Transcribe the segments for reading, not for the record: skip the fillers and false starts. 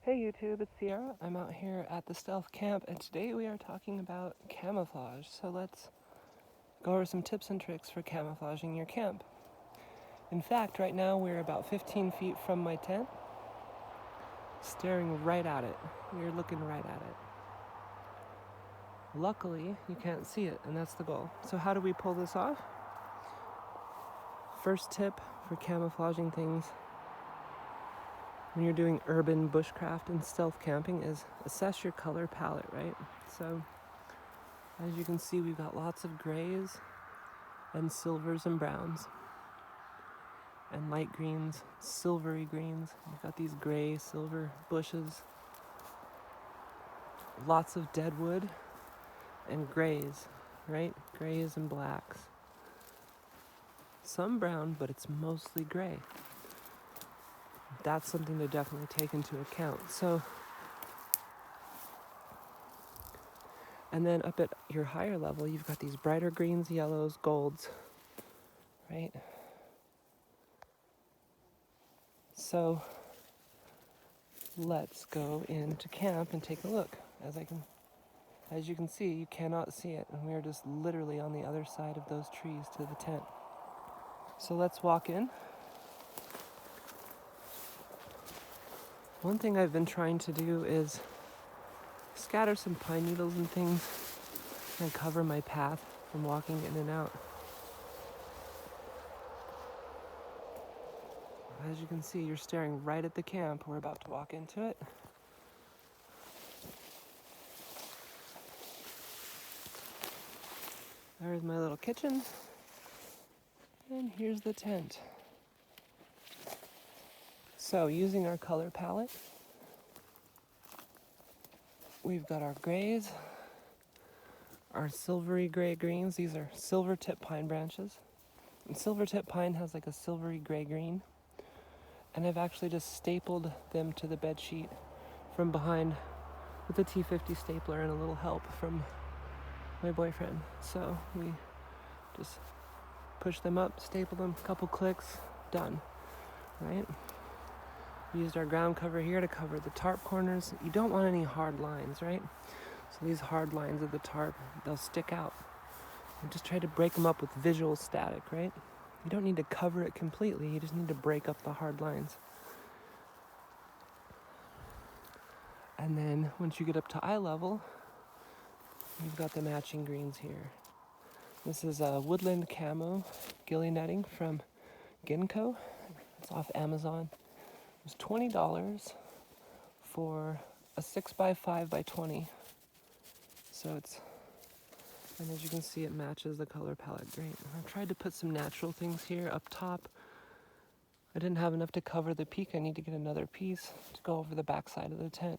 Hey YouTube, it's Sierra. I'm out here at the stealth camp and today we are talking about camouflage. So let's go over some tips and tricks for camouflaging your camp. In fact, right now we're about 15 feet from my tent, staring right at it. We're looking right at it. Luckily, you can't see it, and that's the goal. So how do we pull this off? First tip for camouflaging things when you're doing urban bushcraft and stealth camping is assess your color palette, right? So as you can see, we've got lots of grays and silvers and browns and light greens, silvery greens. We've got these gray, silver bushes, lots of dead wood and grays, right? Grays and blacks. Some brown, but it's mostly gray. That's something to definitely take into account. So, and then up at your higher level, you've got these brighter greens, yellows, golds, right? So let's go into camp and take a look. As you can see, you cannot see it, and we are just literally on the other side of those trees to the tent. So let's walk in. One thing I've been trying to do is scatter some pine needles and things and cover my path from walking in and out. As you can see, you're staring right at the camp. We're about to walk into it. There's my little kitchen. And here's the tent. So using our color palette, we've got our grays, our silvery gray greens. These are silver tip pine branches. And silver tip pine has like a silvery gray green. And I've actually just stapled them to the bed sheet from behind with a T50 stapler and a little help from my boyfriend. So we just push them up, staple them, couple clicks, done, right? We used our ground cover here to cover the tarp corners. You don't want any hard lines, right? So these hard lines of the tarp, they'll stick out. And just try to break them up with visual static, right? You don't need to cover it completely, you just need to break up the hard lines. And then once you get up to eye level, you've got the matching greens here. This is a woodland camo ghillie netting from Ginkgo. It's off Amazon. It was $20 for a 6x5x20. So and as you can see, it matches the color palette great. I tried to put some natural things here up top. I didn't have enough to cover the peak. I need to get another piece to go over the back side of the tent.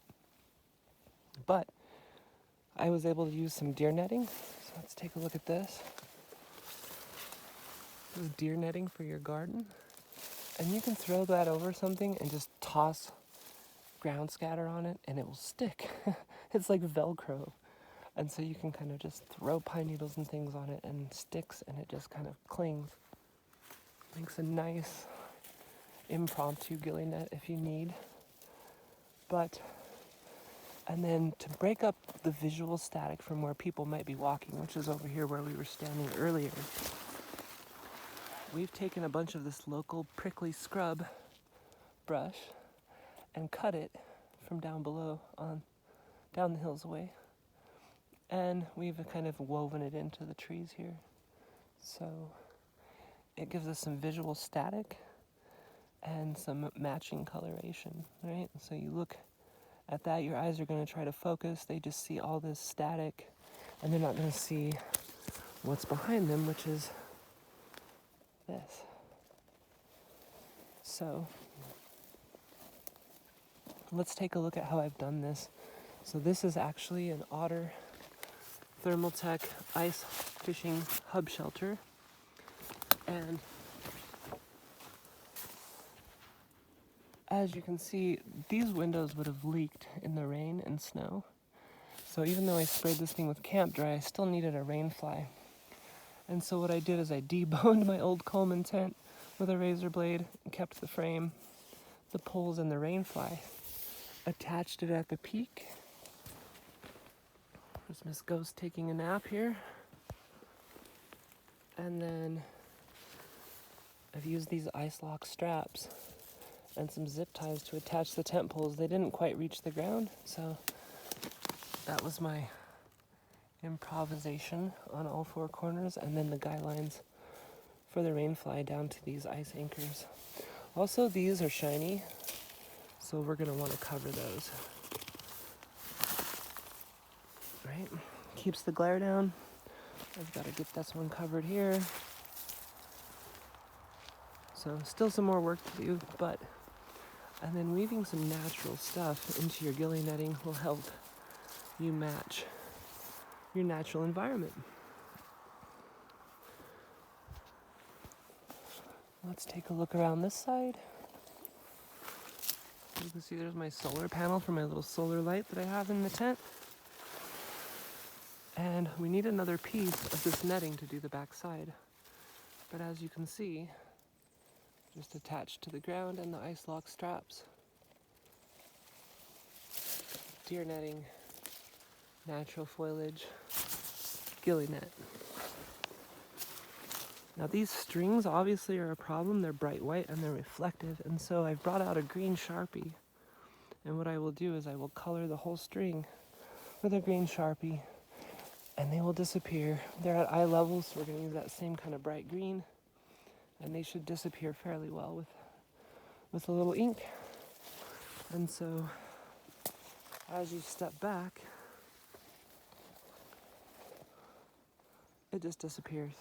But I was able to use some deer netting. So let's take a look at this. This is deer netting for your garden. And you can throw that over something and just toss ground scatter on it and it will stick. It's like Velcro. And so you can kind of just throw pine needles and things on it and sticks and it just kind of clings. Makes a nice impromptu ghillie net if you need. And then to break up the visual static from where people might be walking, which is over here where we were standing earlier, we've taken a bunch of this local prickly scrub brush and cut it from down below down the hills away. And we've kind of woven it into the trees here. So it gives us some visual static and some matching coloration, right? So you look at that, your eyes are going to try to focus. They just see all this static, and they're not going to see what's behind them, which is this. So let's take a look at how I've done this. So this is actually an Otter Thermaltech ice fishing hub shelter, and as you can see, these windows would have leaked in the rain and snow. So even though I sprayed this thing with Camp Dry, I still needed a rain fly. And so what I did is I deboned my old Coleman tent with a razor blade and kept the frame, the poles, and the rain fly. attached it at the peak. There's Miss Ghost taking a nap here. And then I've used these ice lock straps and some zip ties to attach the tent poles. They didn't quite reach the ground, so that was my improvisation on all four corners, and then the guy lines for the rainfly down to these ice anchors. Also, these are shiny, so we're gonna want to cover those. Right? Keeps the glare down. I've got to get this one covered here. So still some more work to do, but and then weaving some natural stuff into your ghillie netting will help you match your natural environment. Let's take a look around this side. You can see there's my solar panel for my little solar light that I have in the tent. And we need another piece of this netting to do the back side. But as you can see, just attached to the ground and the ice lock straps. Deer netting, natural foliage, ghillie net. Now these strings obviously are a problem. They're bright white and they're reflective, and so I've brought out a green Sharpie. And what I will do is I will color the whole string with a green Sharpie, and they will disappear. They're at eye level, so we're going to use that same kind of bright green, and they should disappear fairly well with a little ink. And so as you step back, it just disappears.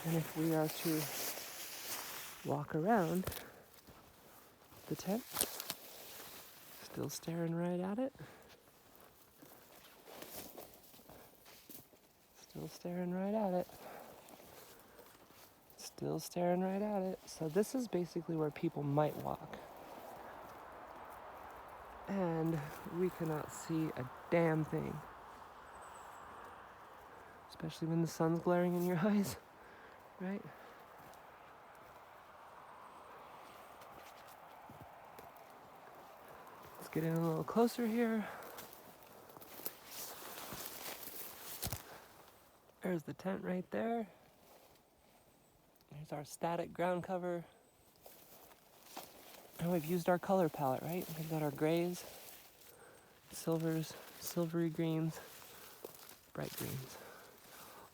And if we are to walk around the tent, still staring right at it, still staring right at it, still staring right at it. So this is basically where people might walk. And we cannot see a damn thing. Especially when the sun's glaring in your eyes, right? Let's get in a little closer here. There's the tent right there. Here's our static ground cover. And we've used our color palette, right? We've got our grays, silvers, silvery greens, bright greens,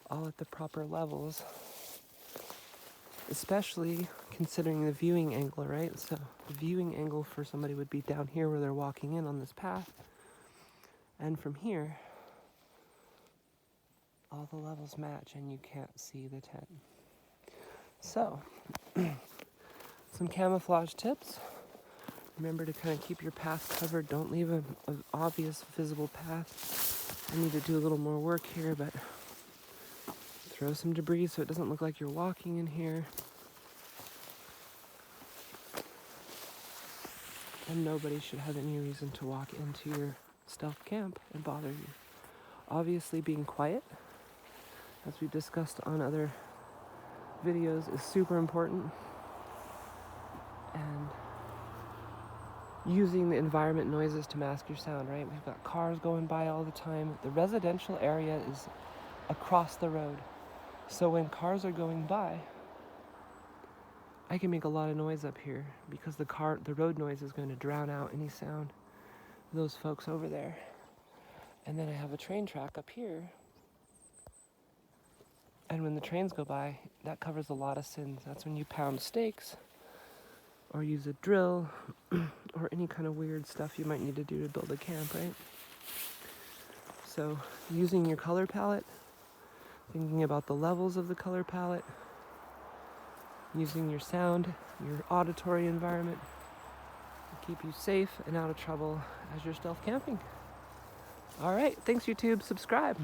all at the proper levels, especially considering the viewing angle, right? So the viewing angle for somebody would be down here where they're walking in on this path. And from here, all the levels match and you can't see the tent. So, some camouflage tips. Remember to kind of keep your path covered. Don't leave an obvious visible path. I need to do a little more work here, but throw some debris so it doesn't look like you're walking in here. And nobody should have any reason to walk into your stealth camp and bother you. Obviously being quiet, as we discussed on other videos, is super important. And using the environment noises to mask your sound, right? We've got cars going by all the time. The residential area is across the road. So when cars are going by, I can make a lot of noise up here because the road noise is going to drown out any sound of those folks over there. And then I have a train track up here. And when the trains go by, that covers a lot of sins. That's when you pound stakes or use a drill or any kind of weird stuff you might need to do to build a camp, right? So using your color palette, thinking about the levels of the color palette, using your sound, your auditory environment to keep you safe and out of trouble as you're stealth camping. All right, thanks YouTube, subscribe.